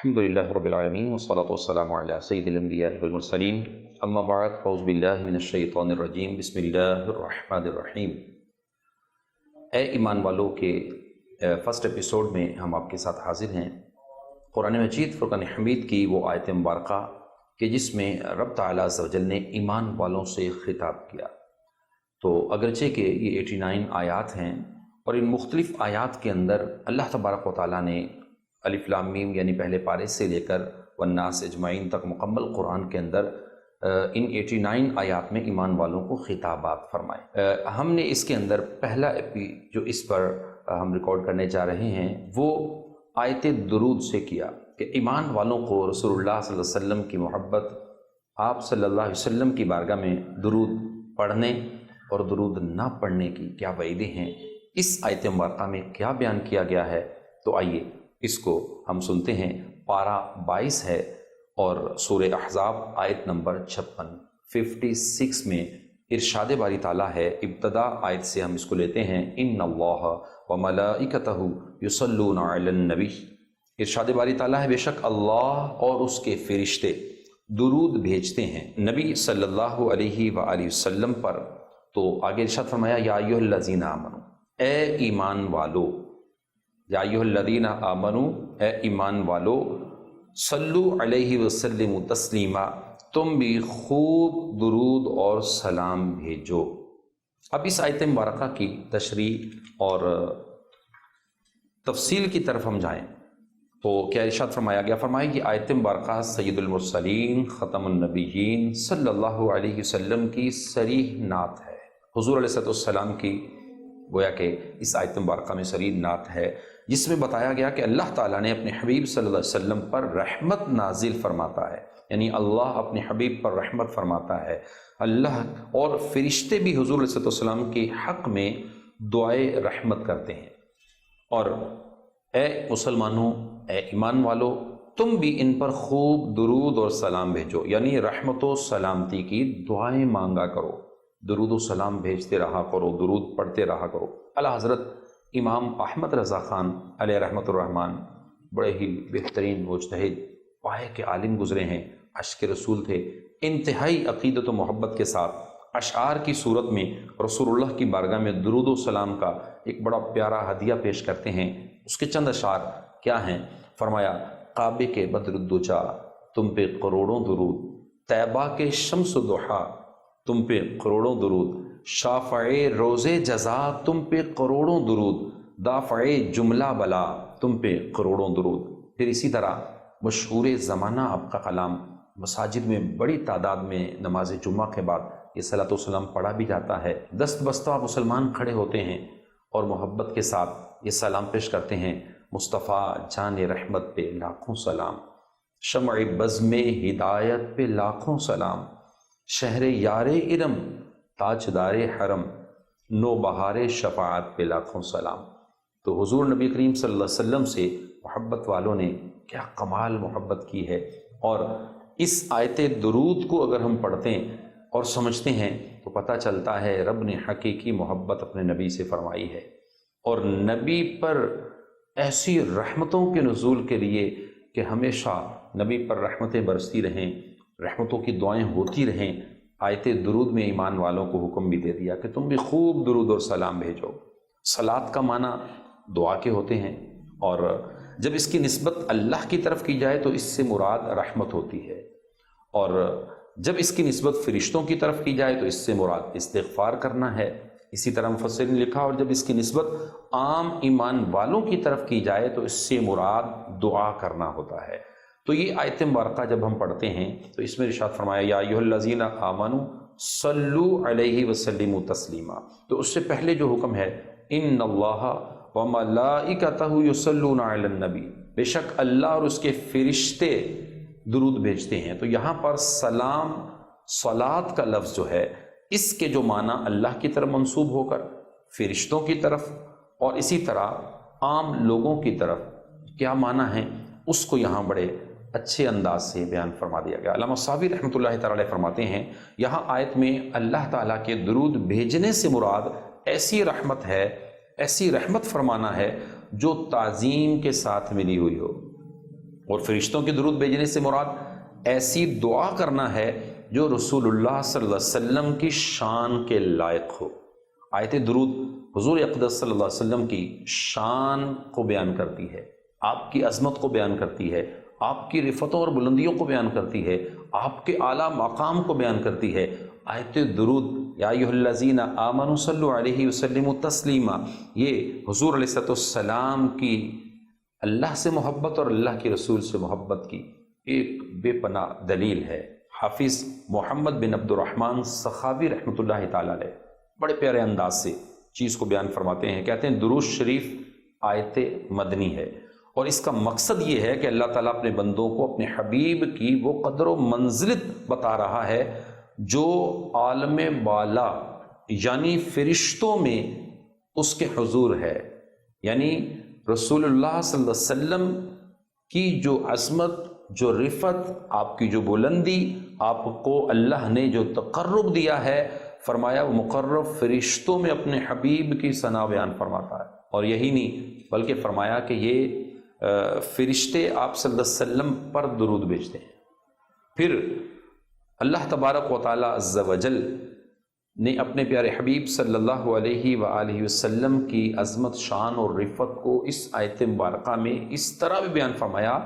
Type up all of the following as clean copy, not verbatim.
الحمد لله رب العالمين والصلاة والسلام على سيد الأنبياء والمرسلين أما بعد فأعوذ بالله من الشیطان الرجیم بسم اللہ الرحمن الرحیم۔ اے ایمان والوں کے فرسٹ ایپیسوڈ میں ہم آپ کے ساتھ حاضر ہیں۔ قرآن مجید فرقان حمید کی وہ آیت مبارکہ کہ جس میں رب تعالیٰ عز و جل نے ایمان والوں سے خطاب کیا۔ تو اگرچہ کہ یہ 89 آیات ہیں اور ان مختلف آیات کے اندر اللہ تبارک و تعالیٰ نے الف لام میم یعنی پہلے پارے سے لے کر والناس اجمعین تک مکمل قرآن کے اندر ان 89 آیات میں ایمان والوں کو خطابات فرمائے۔ ہم نے اس کے اندر پہلا جو اس پر ہم ریکارڈ کرنے جا رہے ہیں وہ آیت درود سے کیا کہ ایمان والوں کو رسول اللہ صلی اللہ علیہ وسلم کی محبت، آپ صلی اللہ علیہ وسلم کی بارگاہ میں درود پڑھنے اور درود نہ پڑھنے کی کیا وعیدیں ہیں، اس آیت مبارکہ میں کیا بیان کیا گیا ہے۔ تو آئیے اس کو ہم سنتے ہیں۔ پارہ 22 ہے اور سورہ احزاب آیت نمبر 56 میں ارشاد باری تعالیٰ ہے۔ ابتدا آیت سے ہم اس کو لیتے ہیں۔ ان اللہ وملائکتہ یصلون علی النبی، ارشاد باری تعالیٰ ہے بے شک اللہ اور اس کے فرشتے درود بھیجتے ہیں نبی صلی اللہ علیہ وآلہ وسلم پر۔ تو آگے ارشاد فرمایا یا ایھا الذین آمنو، اے ایمان والو، یا ایھا الذین آمنو، اے ایمان والو، صلو علیہ وسلم تسلیما، تم بھی خوب درود اور سلام بھیجو۔ اب اس آیت مبارکہ کی تشریح اور تفصیل کی طرف ہم جائیں تو کیا ارشاد فرمایا گیا؟ فرمایا کہ آیت مبارکہ سید المرسلین ختم النبیین صلی اللہ علیہ وسلم کی صریح نعت ہے۔ حضور علیہ السلام کی گویا کہ اس آیت مبارکہ میں صریح نعت ہے، جس میں بتایا گیا کہ اللہ تعالیٰ نے اپنے حبیب صلی اللہ علیہ وسلم پر رحمت نازل فرماتا ہے، یعنی اللہ اپنے حبیب پر رحمت فرماتا ہے۔ اللہ اور فرشتے بھی حضور علیہ السلام کے حق میں دعائے رحمت کرتے ہیں۔ اور اے مسلمانوں، اے ایمان والو، تم بھی ان پر خوب درود اور سلام بھیجو، یعنی رحمت و سلامتی کی دعائیں مانگا کرو، درود و سلام بھیجتے رہا کرو، درود پڑھتے رہا کرو۔ اعلیٰ حضرت امام احمد رضا خان علیہ رحمۃ الرحمن بڑے ہی بہترین مجتہد، پائے کے عالم گزرے ہیں، عشق رسول تھے، انتہائی عقیدت و محبت کے ساتھ اشعار کی صورت میں رسول اللہ کی بارگاہ میں درود و سلام کا ایک بڑا پیارا ہدیہ پیش کرتے ہیں۔ اس کے چند اشعار کیا ہیں؟ فرمایا کعبے کے بدر الدجا تم پہ کروڑوں درود، طیبہ کے شمس و ضحیٰ تم پہ کروڑوں درود، شافع روز جزا تم پہ کروڑوں درود، دافع جملہ بلا تم پہ کروڑوں درود۔ پھر اسی طرح مشہور زمانہ آپ کا کلام، مساجد میں بڑی تعداد میں نماز جمعہ کے بعد یہ صلاۃ و سلام پڑھا بھی جاتا ہے۔ دست بستہ مسلمان کھڑے ہوتے ہیں اور محبت کے ساتھ یہ سلام پیش کرتے ہیں۔ مصطفیٰ جان رحمت پہ لاکھوں سلام، شمع بزم ہدایت پہ لاکھوں سلام، شہر یار ارم تاجدار حرم، نو بہار شفاعت پہ لاکھوں سلام۔ تو حضور نبی کریم صلی اللہ علیہ وسلم سے محبت والوں نے کیا کمال محبت کی ہے۔ اور اس آیت درود کو اگر ہم پڑھتے ہیں اور سمجھتے ہیں تو پتہ چلتا ہے رب نے حقیقی محبت اپنے نبی سے فرمائی ہے، اور نبی پر ایسی رحمتوں کے نزول کے لیے کہ ہمیشہ نبی پر رحمتیں برستی رہیں، رحمتوں کی دعائیں ہوتی رہیں، آیت درود میں ایمان والوں کو حکم بھی دے دیا کہ تم بھی خوب درود اور سلام بھیجو۔ صلاۃ کا معنی دعا کے ہوتے ہیں، اور جب اس کی نسبت اللہ کی طرف کی جائے تو اس سے مراد رحمت ہوتی ہے، اور جب اس کی نسبت فرشتوں کی طرف کی جائے تو اس سے مراد استغفار کرنا ہے۔ اسی طرح مفسرین نے لکھا، اور جب اس کی نسبت عام ایمان والوں کی طرف کی جائے تو اس سے مراد دعا کرنا ہوتا ہے۔ تو یہ آیت مبارکہ جب ہم پڑھتے ہیں تو اس میں ارشاد فرمایا یا ایھا الذین آمنو صلو علیہ وسلم تسلیما، تو اس سے پہلے جو حکم ہے ان اللہ وملائکتہ یصلون علی النبی، بے شک اللہ اور اس کے فرشتے درود بھیجتے ہیں۔ تو یہاں پر سلام، صلاۃ کا لفظ جو ہے، اس کے جو معنی اللہ کی طرف منسوب ہو کر فرشتوں کی طرف اور اسی طرح عام لوگوں کی طرف کیا معنی ہے، اس کو یہاں بڑے اچھے انداز سے بیان فرما دیا گیا۔ علامہ صابری رحمۃ اللہ تعالی علیہ فرماتے ہیں یہاں آیت میں اللہ تعالیٰ کے درود بھیجنے سے مراد ایسی رحمت ہے، ایسی رحمت فرمانا ہے جو تعظیم کے ساتھ ملی ہوئی ہو، اور فرشتوں کے درود بھیجنے سے مراد ایسی دعا کرنا ہے جو رسول اللہ صلی اللہ علیہ وسلم کی شان کے لائق ہو۔ آیت درود حضور اقدس صلی اللہ علیہ وسلم کی شان کو بیان کرتی ہے، آپ کی عظمت کو بیان کرتی ہے، آپ کی رفتوں اور بلندیوں کو بیان کرتی ہے، آپ کے اعلیٰ مقام کو بیان کرتی ہے۔ آیت درود یا ایھا الذین آمنوا صلوا علیہ وسلموا تسلیما، یہ حضور علیہ السلام کی اللہ سے محبت اور اللہ کے رسول سے محبت کی ایک بے پناہ دلیل ہے۔ حافظ محمد بن عبد الرحمن سخاوی رحمۃ اللہ تعالی علیہ بڑے پیارے انداز سے چیز کو بیان فرماتے ہیں، کہتے ہیں درود شریف آیت مدنی ہے، اور اس کا مقصد یہ ہے کہ اللہ تعالیٰ اپنے بندوں کو اپنے حبیب کی وہ قدر و منزلت بتا رہا ہے جو عالم بالا یعنی فرشتوں میں اس کے حضور ہے، یعنی رسول اللہ صلی اللہ علیہ وسلم کی جو عظمت، جو رفت، آپ کی جو بلندی، آپ کو اللہ نے جو تقرب دیا ہے، فرمایا وہ مقرب فرشتوں میں اپنے حبیب کی ثنا بیان فرماتا ہے۔ اور یہی نہیں بلکہ فرمایا کہ یہ فرشتے آپ صلی اللہ علیہ وسلم پر درود بھیجتے ہیں۔ پھر اللہ تبارک و تعالیٰ عز و جل نے اپنے پیارے حبیب صلی اللہ علیہ وآلہ وسلم کی عظمت، شان اور رفت کو اس آیت مبارکہ میں اس طرح بھی بیان فرمایا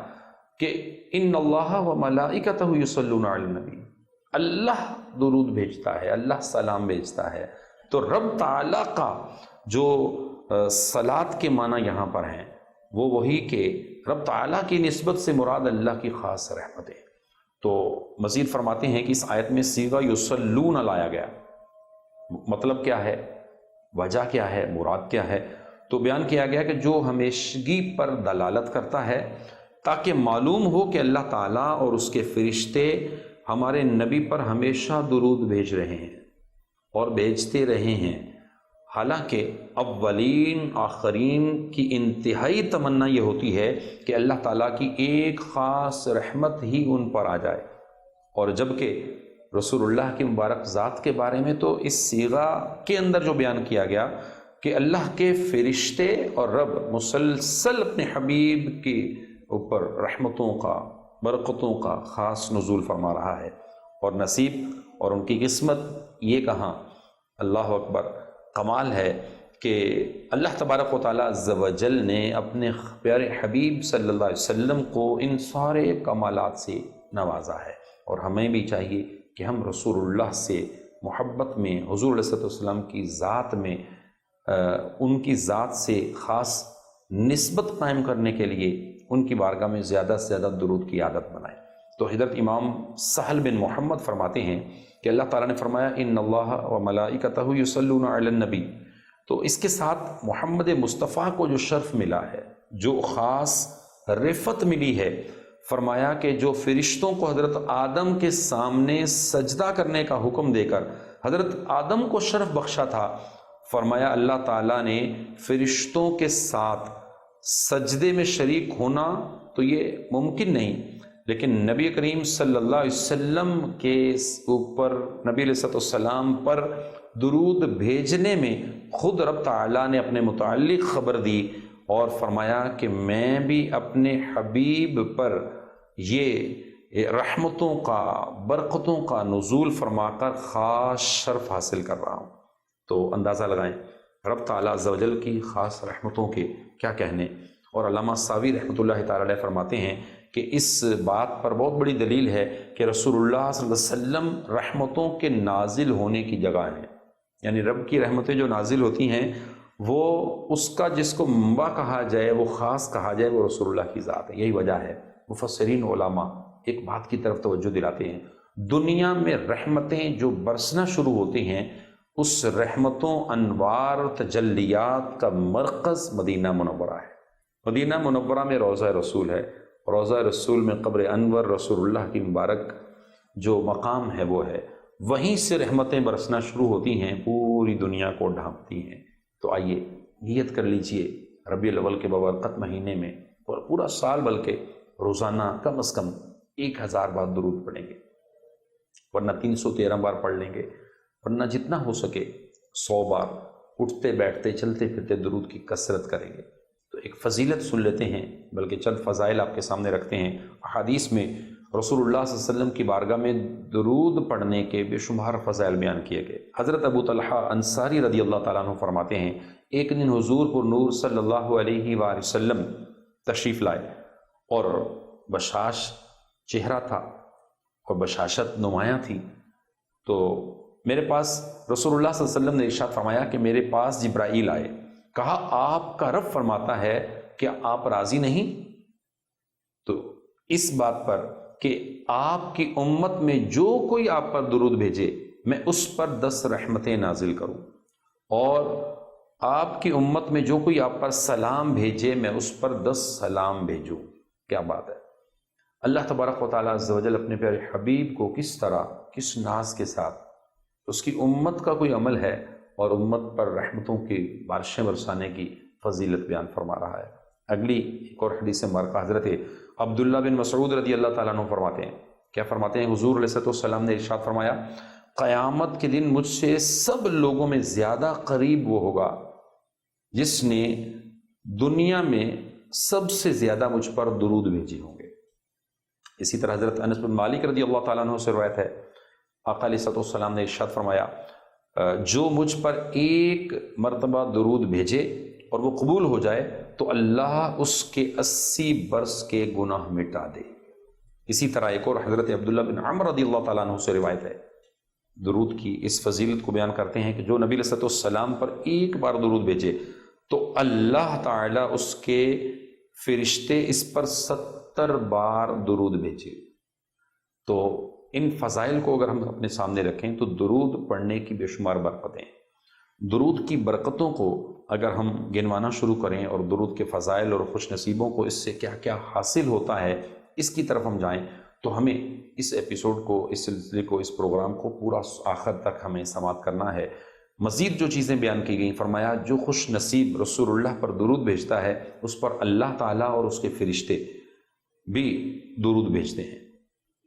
کہ ان اللہ و ملائکتہ یصلون علی النبی، اللہ درود بھیجتا ہے، اللہ سلام بھیجتا ہے۔ تو رب تعالیٰ کا جو صلاۃ کے معنی یہاں پر ہیں وہ وہی کہ رب تعالیٰ کی نسبت سے مراد اللہ کی خاص رحمت ہے۔ تو مزید فرماتے ہیں کہ اس آیت میں صیغہ یصلون لایا گیا، مطلب کیا ہے، وجہ کیا ہے، مراد کیا ہے؟ تو بیان کیا گیا کہ جو ہمیشگی پر دلالت کرتا ہے تاکہ معلوم ہو کہ اللہ تعالیٰ اور اس کے فرشتے ہمارے نبی پر ہمیشہ درود بھیج رہے ہیں اور بھیجتے رہے ہیں، حالانکہ اولین آخرین کی انتہائی تمنا یہ ہوتی ہے کہ اللہ تعالیٰ کی ایک خاص رحمت ہی ان پر آ جائے۔ اور جبکہ رسول اللہ کی مبارک ذات کے بارے میں تو اس صیغہ کے اندر جو بیان کیا گیا کہ اللہ کے فرشتے اور رب مسلسل اپنے حبیب کے اوپر رحمتوں کا، برکتوں کا خاص نزول فرما رہا ہے، اور نصیب اور ان کی قسمت یہ کہاں، اللہ اکبر، کمال ہے کہ اللہ تبارک و تعالیٰ عز و جل نے اپنے پیارے حبیب صلی اللہ علیہ وسلم کو ان سارے کمالات سے نوازا ہے، اور ہمیں بھی چاہیے کہ ہم رسول اللہ سے محبت میں، حضور علیہ السلام کی ذات میں، ان کی ذات سے خاص نسبت قائم کرنے کے لیے ان کی بارگاہ میں زیادہ سے زیادہ درود کی عادت بنائیں۔ تو حضرت امام سہل بن محمد فرماتے ہیں کہ اللہ تعالیٰ نے فرمایا ان اللہ و ملائکتہ یصلون علی النبی، تو اس کے ساتھ محمد مصطفیٰ کو جو شرف ملا ہے، جو خاص رفت ملی ہے، فرمایا کہ جو فرشتوں کو حضرت آدم کے سامنے سجدہ کرنے کا حکم دے کر حضرت آدم کو شرف بخشا تھا، فرمایا اللہ تعالیٰ نے فرشتوں کے ساتھ سجدے میں شریک ہونا تو یہ ممکن نہیں، لیکن نبی کریم صلی اللہ علیہ وسلم کے اوپر، نبی علیہ السلام پر درود بھیجنے میں خود رب تعالیٰ نے اپنے متعلق خبر دی اور فرمایا کہ میں بھی اپنے حبیب پر یہ رحمتوں کا، برکتوں کا نزول فرما کر خاص شرف حاصل کر رہا ہوں۔ تو اندازہ لگائیں رب تعالیٰ عز و جل کی خاص رحمتوں کے کیا کہنے۔ اور علامہ ساوی رحمۃ اللہ تعالی علیہ فرماتے ہیں کہ اس بات پر بہت بڑی دلیل ہے کہ رسول اللہ صلی اللہ علیہ وسلم رحمتوں کے نازل ہونے کی جگہ ہیں، یعنی رب کی رحمتیں جو نازل ہوتی ہیں وہ اس کا جس کو منبع کہا جائے، وہ خاص کہا جائے، وہ رسول اللہ کی ذات ہے۔ یہی وجہ ہے مفسرین علماء ایک بات کی طرف توجہ دلاتے ہیں، دنیا میں رحمتیں جو برسنا شروع ہوتی ہیں، اس رحمتوں، انوار، تجلیات کا مرکز مدینہ منورہ ہے۔ مدینہ منورہ میں روضہ رسول ہے، روضہ رسول میں قبر انور رسول اللہ کی مبارک جو مقام ہے وہ ہے، وہیں سے رحمتیں برسنا شروع ہوتی ہیں، پوری دنیا کو ڈھانپتی ہیں۔ تو آئیے نیت کر لیجئے ربیع الاول کے بابرکت مہینے میں، اور پورا سال بلکہ روزانہ کم از کم 1000 بار درود پڑھیں گے، ورنہ 313 بار پڑھ لیں گے، ورنہ جتنا ہو سکے 100 بار اٹھتے بیٹھتے چلتے پھرتے درود کی کثرت کریں گے۔ تو تو ایک فضیلت سن لیتے ہیں، بلکہ چند فضائل آپ کے سامنے رکھتے ہیں۔ احادیث میں رسول اللہ صلی اللہ علیہ وسلم کی بارگاہ میں درود پڑھنے کے بے شمار فضائل بیان کیے گئے۔ حضرت ابو طلحہ انصاری رضی اللہ تعالیٰ عنہ فرماتے ہیں، ایک دن حضور پر نور صلی اللہ علیہ وآلہ وسلم تشریف لائے اور بشاش چہرہ تھا اور بشاشت نمایاں تھی، تو میرے پاس رسول اللہ صلی اللہ علیہ وسلم نے ارشاد فرمایا کہ میرے پاس جبرائیل آئے، کہا آپ کا رب فرماتا ہے کہ آپ راضی نہیں؟ تو اس بات پر کہ آپ کی امت میں جو کوئی آپ پر درود بھیجے میں اس پر 10 رحمتیں نازل کروں، اور آپ کی امت میں جو کوئی آپ پر سلام بھیجے میں اس پر 10 سلام بھیجوں۔ کیا بات ہے! اللہ تبارک و تعالیٰ عز و جل اپنے پیارے حبیب کو کس طرح، کس ناز کے ساتھ اس کی امت کا کوئی عمل ہے اور امت پر رحمتوں کی بارشیں برسانے کی فضیلت بیان فرما رہا ہے۔ اگلی ایک اور حدیث مبارکہ حضرت عبداللہ بن مسعود رضی اللہ تعالیٰ عنہ فرماتے ہیں، کیا فرماتے ہیں؟ حضور علیہ السلام نے ارشاد فرمایا، قیامت کے دن مجھ سے سب لوگوں میں زیادہ قریب وہ ہوگا جس نے دنیا میں سب سے زیادہ مجھ پر درود بھیجے ہوں گے۔ اسی طرح حضرت انس بن مالک رضی اللہ تعالیٰ عنہ سے روایت ہے، آقا علیہ السلام نے ارشاد فرمایا، جو مجھ پر ایک مرتبہ درود بھیجے اور وہ قبول ہو جائے تو اللہ اس کے 80 برس کے گناہ مٹا دے۔ اسی طرح ایک اور حضرت عبداللہ بن عمر رضی اللہ تعالیٰ عنہ سے روایت ہے، درود کی اس فضیلت کو بیان کرتے ہیں کہ جو نبی علیہ السلام پر ایک بار درود بھیجے تو اللہ تعالیٰ اس کے فرشتے اس پر 70 بار درود بھیجے۔ تو ان فضائل کو اگر ہم اپنے سامنے رکھیں تو درود پڑھنے کی بے شمار برکتیں، درود کی برکتوں کو اگر ہم گنوانا شروع کریں اور درود کے فضائل اور خوش نصیبوں کو اس سے کیا کیا حاصل ہوتا ہے اس کی طرف ہم جائیں تو ہمیں اس ایپیسوڈ کو، اس سلسلے کو، اس پروگرام کو پورا آخر تک ہمیں سماعت کرنا ہے۔ مزید جو چیزیں بیان کی گئیں، فرمایا جو خوش نصیب رسول اللہ پر درود بھیجتا ہے اس پر اللہ تعالیٰ اور اس کے فرشتے بھی درود بھیجتے ہیں۔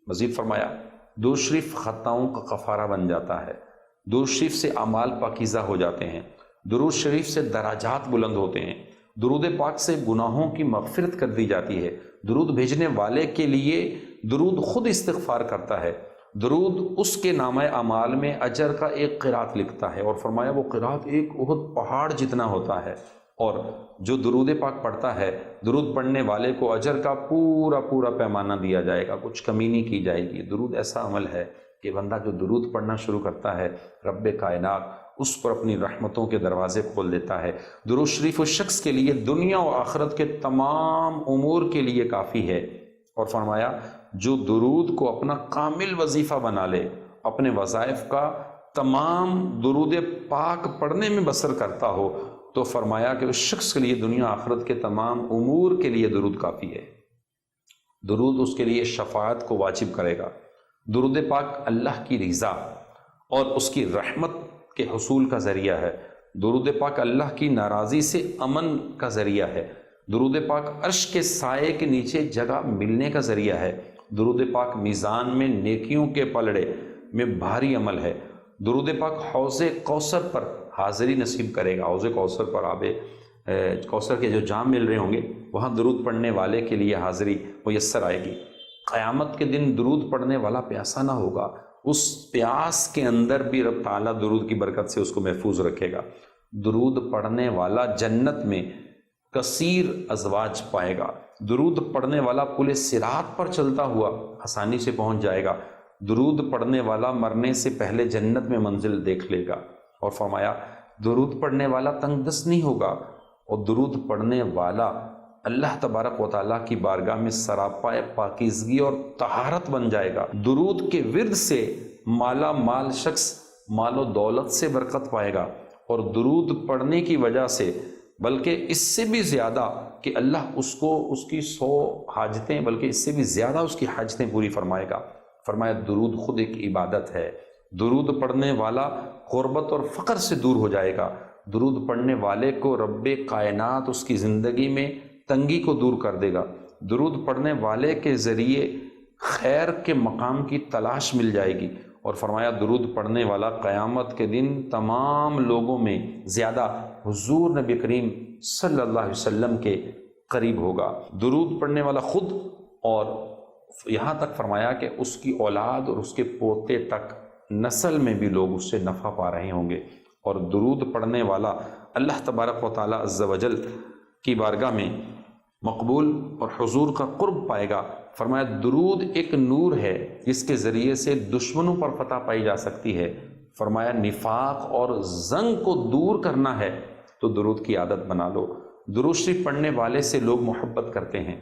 مزید فرمایا درود شریف خطاؤں کا کفارہ بن جاتا ہے، درود شریف سے اعمال پاکیزہ ہو جاتے ہیں، درود شریف سے درجات بلند ہوتے ہیں، درود پاک سے گناہوں کی مغفرت کر دی جاتی ہے، درود بھیجنے والے کے لیے درود خود استغفار کرتا ہے، درود اس کے نامہ اعمال میں اجر کا ایک قرات لکھتا ہے، اور فرمایا وہ قرات ایک احد پہاڑ جتنا ہوتا ہے، اور جو درود پاک پڑھتا ہے درود پڑھنے والے کو اجر کا پورا پورا پیمانہ دیا جائے گا، کچھ کمی نہیں کی جائے گی۔ درود ایسا عمل ہے کہ بندہ جو درود پڑھنا شروع کرتا ہے رب کائنات اس پر اپنی رحمتوں کے دروازے کھول دیتا ہے۔ درود شریف اس شخص کے لیے دنیا و آخرت کے تمام امور کے لیے کافی ہے، اور فرمایا جو درود کو اپنا کامل وظیفہ بنا لے، اپنے وظائف کا تمام درود پاک پڑھنے میں بسر کرتا ہو، تو فرمایا کہ اس شخص کے لیے دنیا آخرت کے تمام امور کے لیے درود کافی ہے۔ درود اس کے لیے شفاعت کو واجب کرے گا۔ درود پاک اللہ کی رضا اور اس کی رحمت کے حصول کا ذریعہ ہے۔ درود پاک اللہ کی ناراضی سے امن کا ذریعہ ہے۔ درود پاک عرش کے سائے کے نیچے جگہ ملنے کا ذریعہ ہے۔ درود پاک میزان میں نیکیوں کے پلڑے میں بھاری عمل ہے۔ درود پاک حوض کوثر پر حاضری نصیب کرے گا۔ حوض کوثر پر آب کوثر کے جو جام مل رہے ہوں گے وہاں درود پڑھنے والے کے لیے حاضری میسر آئے گی۔ قیامت کے دن درود پڑھنے والا پیاسا نہ ہوگا، اس پیاس کے اندر بھی رب تعالیٰ درود کی برکت سے اس کو محفوظ رکھے گا۔ درود پڑھنے والا جنت میں کثیر ازواج پائے گا۔ درود پڑھنے والا پل صراط پر چلتا ہوا آسانی سے پہنچ جائے گا۔ درود پڑھنے والا مرنے سے پہلے جنت میں منزل دیکھ لے گا، اور فرمایا درود پڑھنے والا تنگ دست نہیں ہوگا، اور درود پڑھنے والا اللہ تبارک و تعالیٰ کی بارگاہ میں سراپا پاکیزگی اور طہارت بن جائے گا۔ درود کے ورد سے مالا مال شخص مال و دولت سے برکت پائے گا، اور درود پڑھنے کی وجہ سے بلکہ اس سے بھی زیادہ کہ اللہ اس کو اس کی 100 حاجتیں بلکہ اس سے بھی زیادہ اس کی حاجتیں پوری فرمائے گا۔ فرمایا درود خود ایک عبادت ہے۔ درود پڑھنے والا غربت اور فقر سے دور ہو جائے گا۔ درود پڑھنے والے کو رب کائنات اس کی زندگی میں تنگی کو دور کر دے گا۔ درود پڑھنے والے کے ذریعے خیر کے مقام کی تلاش مل جائے گی، اور فرمایا درود پڑھنے والا قیامت کے دن تمام لوگوں میں زیادہ حضور نبی کریم صلی اللہ علیہ وسلم کے قریب ہوگا۔ درود پڑھنے والا خود، اور یہاں تک فرمایا کہ اس کی اولاد اور اس کے پوتے تک نسل میں بھی لوگ اس سے نفع پا رہے ہوں گے، اور درود پڑھنے والا اللہ تبارک و تعالیٰ عز و جل کی بارگاہ میں مقبول اور حضور کا قرب پائے گا۔ فرمایا درود ایک نور ہے جس کے ذریعے سے دشمنوں پر فتح پائی جا سکتی ہے۔ فرمایا نفاق اور زنگ کو دور کرنا ہے تو درود کی عادت بنا لو۔ درود شریف پڑھنے والے سے لوگ محبت کرتے ہیں،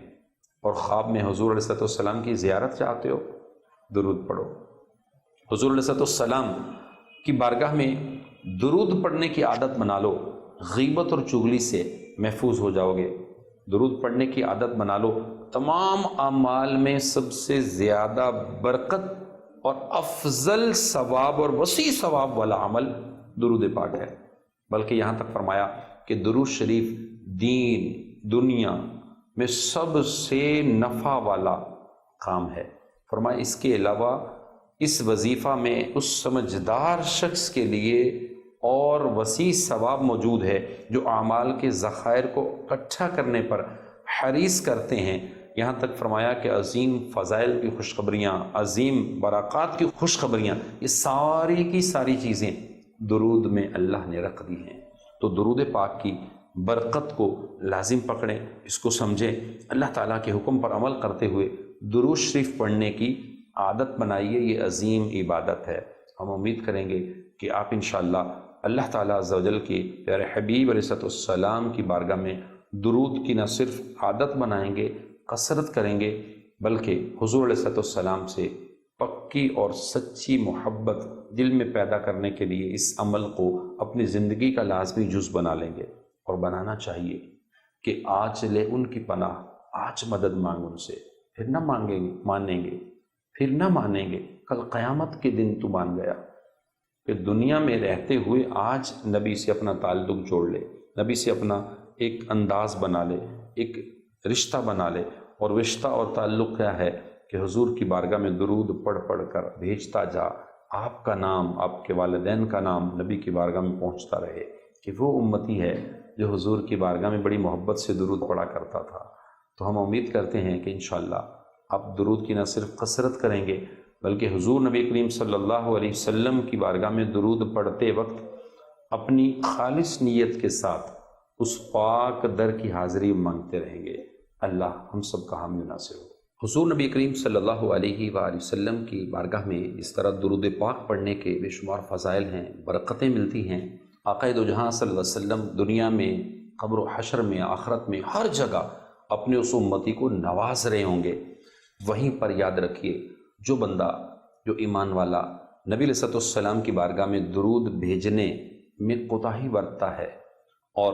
اور خواب میں حضور علیہ السلام کی زیارت چاہتے ہو، درود پڑھو۔ حضور علیہ السلام کی بارگاہ میں درود پڑھنے کی عادت بنا لو، غیبت اور چغلی سے محفوظ ہو جاؤ گے۔ درود پڑھنے کی عادت بنا لو۔ تمام اعمال میں سب سے زیادہ برکت اور افضل ثواب اور وسیع ثواب والا عمل درود پاک ہے، بلکہ یہاں تک فرمایا کہ درود شریف دین دنیا میں سب سے نفع والا کام ہے۔ فرمایا اس کے علاوہ اس وظیفہ میں اس سمجھدار شخص کے لیے اور وسیع ثواب موجود ہے جو اعمال کے ذخائر کو اکٹھا کرنے پر حریص کرتے ہیں۔ یہاں تک فرمایا کہ عظیم فضائل کی خوشخبریاں، عظیم برکات کی خوشخبریاں، یہ ساری کی ساری چیزیں درود میں اللہ نے رکھ دی ہیں۔ تو درود پاک کی برکت کو لازم پکڑیں، اس کو سمجھیں، اللہ تعالیٰ کے حکم پر عمل کرتے ہوئے درود شریف پڑھنے کی عادت بنائیے۔ یہ عظیم عبادت ہے۔ ہم امید کریں گے کہ آپ انشاءاللہ اللہ تعالیٰ عز و جل کے پیارے حبیب علیہ السلام کی بارگاہ میں درود کی نہ صرف عادت بنائیں گے، کثرت کریں گے، بلکہ حضور علیہ السلام سے پکی اور سچی محبت دل میں پیدا کرنے کے لیے اس عمل کو اپنی زندگی کا لازمی جز بنا لیں گے، اور بنانا چاہیے کہ آج لے ان کی پناہ، آج مدد مانگ ان سے، پھر نہ مانیں گے، پھر نہ مانیں گے، کل قیامت کے دن تو مان گیا۔ کہ دنیا میں رہتے ہوئے آج نبی سے اپنا تعلق جوڑ لے، نبی سے اپنا ایک انداز بنا لے، ایک رشتہ بنا لے۔ اور رشتہ اور تعلق کیا ہے کہ حضور کی بارگاہ میں درود پڑھ پڑھ کر بھیجتا جا، آپ کا نام، آپ کے والدین کا نام نبی کی بارگاہ میں پہنچتا رہے، کہ وہ امتی ہے جو حضور کی بارگاہ میں بڑی محبت سے درود پڑھا کرتا تھا۔ تو ہم امید کرتے ہیں کہ انشاءاللہ آپ درود کی نہ صرف کثرت کریں گے، بلکہ حضور نبی کریم صلی اللہ علیہ وسلم کی بارگاہ میں درود پڑھتے وقت اپنی خالص نیت کے ساتھ اس پاک در کی حاضری مانگتے رہیں گے۔ اللہ ہم سب کا حامی و ناصر ہو۔ حضور نبی کریم صلی اللہ علیہ وآلہ وسلم کی بارگاہ میں جس طرح درود پاک پڑھنے کے بے شمار فضائل ہیں، برکتیں ملتی ہیں، آقا دو جہاں صلی اللہ علیہ وسلم دنیا میں، قبر و حشر میں، آخرت میں، ہر جگہ اپنے اس امتی کو نواز رہے ہوں گے۔ وہیں پر یاد رکھیے، جو بندہ، جو ایمان والا نبی علیہ السلام کی بارگاہ میں درود بھیجنے میں کوتاہی برتتا ہے اور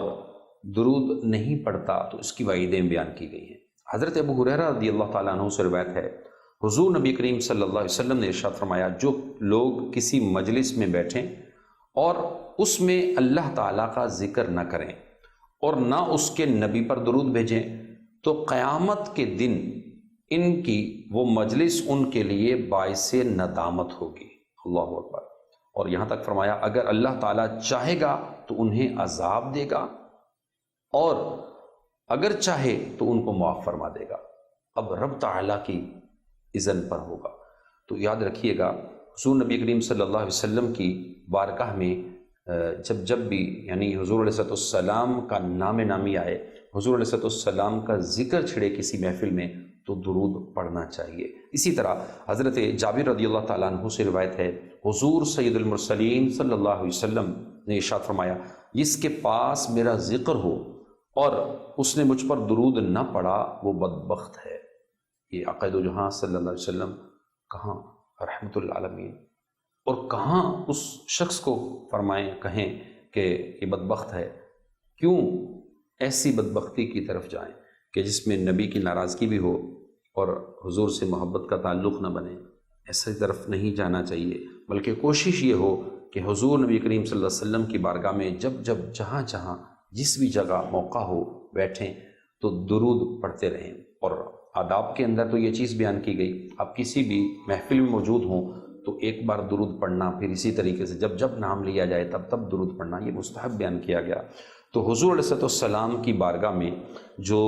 درود نہیں پڑھتا، تو اس کی وعیدیں بیان کی گئی ہیں۔ حضرت ابو ہریرہ رضی اللہ تعالیٰ عنہ سے روایت ہے، حضور نبی کریم صلی اللہ علیہ وسلم نے ارشاد فرمایا، جو لوگ کسی مجلس میں بیٹھیں اور اس میں اللہ تعالیٰ کا ذکر نہ کریں اور نہ اس کے نبی پر درود بھیجیں، تو قیامت کے دن ان کی وہ مجلس ان کے لیے باعث ندامت ہوگی۔ اللہ اکبر۔ اور یہاں تک فرمایا، اگر اللہ تعالیٰ چاہے گا تو انہیں عذاب دے گا، اور اگر چاہے تو ان کو معاف فرما دے گا۔ اب رب تعالیٰ کی اذن پر ہوگا۔ تو یاد رکھیے گا، حضور نبی کریم صلی اللہ علیہ وسلم کی بارگاہ میں جب بھی یعنی حضور علیہ السلام کا نام نامی آئے، حضور علیہ السلام کا ذکر چھڑے کسی محفل میں، تو درود پڑھنا چاہیے۔ اسی طرح حضرت جابر رضی اللہ تعالیٰ عنہ سے روایت ہے، حضور سید المرسلین صلی اللہ علیہ وسلم نے ارشاد فرمایا، جس کے پاس میرا ذکر ہو اور اس نے مجھ پر درود نہ پڑھا، وہ بدبخت ہے۔ یہ آقا دو جہاں صلی اللہ علیہ وسلم کہاں رحمت العالمین، اور کہاں اس شخص کو فرمائیں، کہیں کہ یہ بدبخت ہے؟ کیوں ایسی بدبختی کی طرف جائیں کہ جس میں نبی کی ناراضگی بھی ہو اور حضور سے محبت کا تعلق نہ بنے؟ ایسی طرف نہیں جانا چاہیے، بلکہ کوشش یہ ہو کہ حضور نبی کریم صلی اللہ علیہ وسلم کی بارگاہ میں جب جہاں جس بھی جگہ موقع ہو بیٹھیں تو درود پڑھتے رہیں۔ اور آداب کے اندر تو یہ چیز بیان کی گئی، آپ کسی بھی محفل میں موجود ہوں تو ایک بار درود پڑھنا، پھر اسی طریقے سے جب نام لیا جائے تب درود پڑھنا، یہ مستحب بیان کیا گیا۔ تو حضور علیہ السلام کی بارگاہ میں جو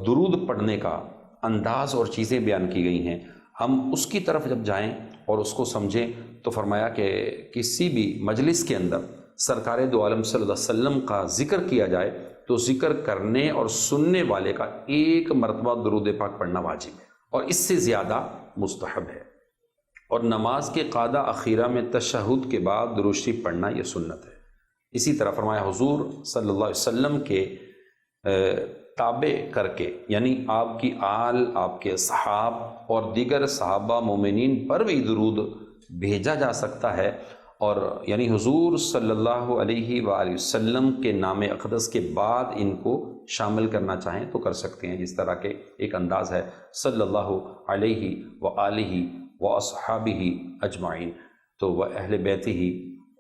درود پڑھنے کا انداز اور چیزیں بیان کی گئی ہیں، ہم اس کی طرف جب جائیں اور اس کو سمجھیں تو فرمایا کہ کسی بھی مجلس کے اندر سرکار دو عالم صلی اللہ علیہ وسلم کا ذکر کیا جائے تو ذکر کرنے اور سننے والے کا ایک مرتبہ درود پاک پڑھنا واجب ہے اور اس سے زیادہ مستحب ہے، اور نماز کے قادہ اخیرہ میں تشہد کے بعد درود شریف پڑھنا یہ سنت ہے۔ اسی طرح فرمایا حضور صلی اللہ علیہ وسلم کے تابع کر کے، یعنی آپ کی آل، آپ کے صحاب اور دیگر صحابہ مومنین پر بھی درود بھیجا جا سکتا ہے، اور یعنی حضور صلی اللہ علیہ وآلہ وسلم کے نام اقدس کے بعد ان کو شامل کرنا چاہیں تو کر سکتے ہیں، جس طرح کے ایک انداز ہے صلی اللہ علیہ وآلہ واصحابہ اجمعین، تو وہ اہل بیتہ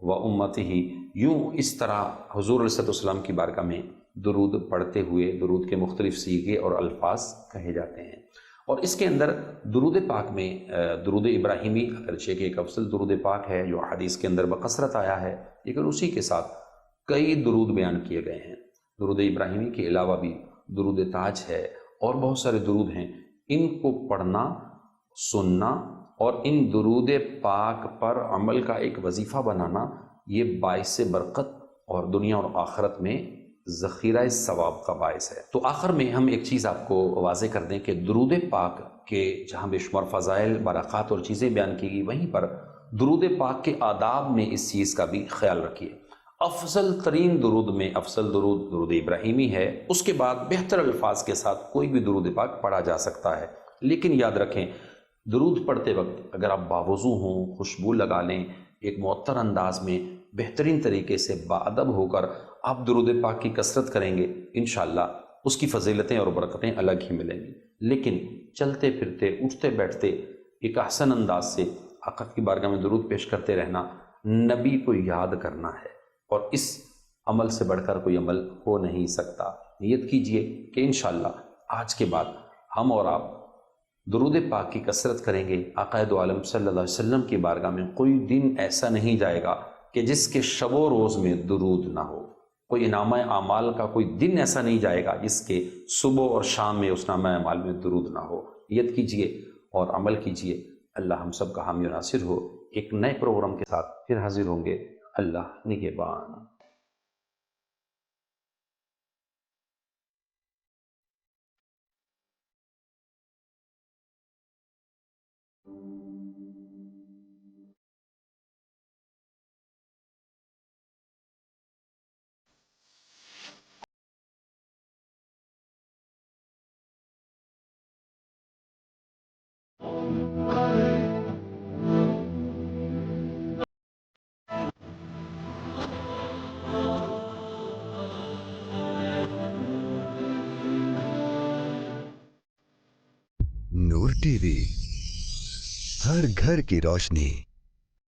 و امتہ، یوں اس طرح حضور علیہ السلام کی بارگاہ میں درود پڑھتے ہوئے درود کے مختلف صیغے اور الفاظ کہے جاتے ہیں۔ اور اس کے اندر درود پاک میں درود ابراہیمی اگرچہ کہ ایک افضل درود پاک ہے جو حدیث کے اندر بکثرت آیا ہے، لیکن اسی کے ساتھ کئی درود بیان کیے گئے ہیں۔ درود ابراہیمی کے علاوہ بھی درود تاج ہے اور بہت سارے درود ہیں، ان کو پڑھنا، سننا اور ان درود پاک پر عمل کا ایک وظیفہ بنانا، یہ باعث برکت اور دنیا اور آخرت میں ذخیرہ ثواب کا باعث ہے۔ تو آخر میں ہم ایک چیز آپ کو واضح کر دیں کہ درود پاک کے جہاں بے شمار فضائل، برکات اور چیزیں بیان کی گئی، وہیں پر درود پاک کے آداب میں اس چیز کا بھی خیال رکھیے۔ افضل ترین درود میں افضل درود درود ابراہیمی ہے، اس کے بعد بہتر الفاظ کے ساتھ کوئی بھی درود پاک پڑھا جا سکتا ہے، لیکن یاد رکھیں درود پڑھتے وقت اگر آپ باوضو ہوں، خوشبو لگا لیں، ایک معطر انداز میں بہترین طریقے سے باادب ہو کر آپ درود پاک کی کثرت کریں گے، انشاءاللہ اس کی فضیلتیں اور برکتیں الگ ہی ملیں گی۔ لیکن چلتے پھرتے، اٹھتے بیٹھتے ایک احسن انداز سے آقا کی بارگاہ میں درود پیش کرتے رہنا، نبی کو یاد کرنا ہے، اور اس عمل سے بڑھ کر کوئی عمل ہو نہیں سکتا۔ نیت کیجئے کہ انشاءاللہ آج کے بعد ہم اور آپ درود پاک کی کثرت کریں گے۔ آقا دو عالم صلی اللہ علیہ وسلم کی بارگاہ میں کوئی دن ایسا نہیں جائے گا کہ جس کے شب و روز میں درود نہ ہو، کوئی نامہ اعمال کا کوئی دن ایسا نہیں جائے گا جس کے صبح اور شام میں اس نامہ اعمال میں درود نہ ہو۔ نیت کیجئے اور عمل کیجئے۔ اللہ ہم سب کا حامی و ناصر ہو۔ ایک نئے پروگرام کے ساتھ پھر حاضر ہوں گے۔ اللہ نگہبان۔ نور ٹی وی، ہر گھر کی روشنی۔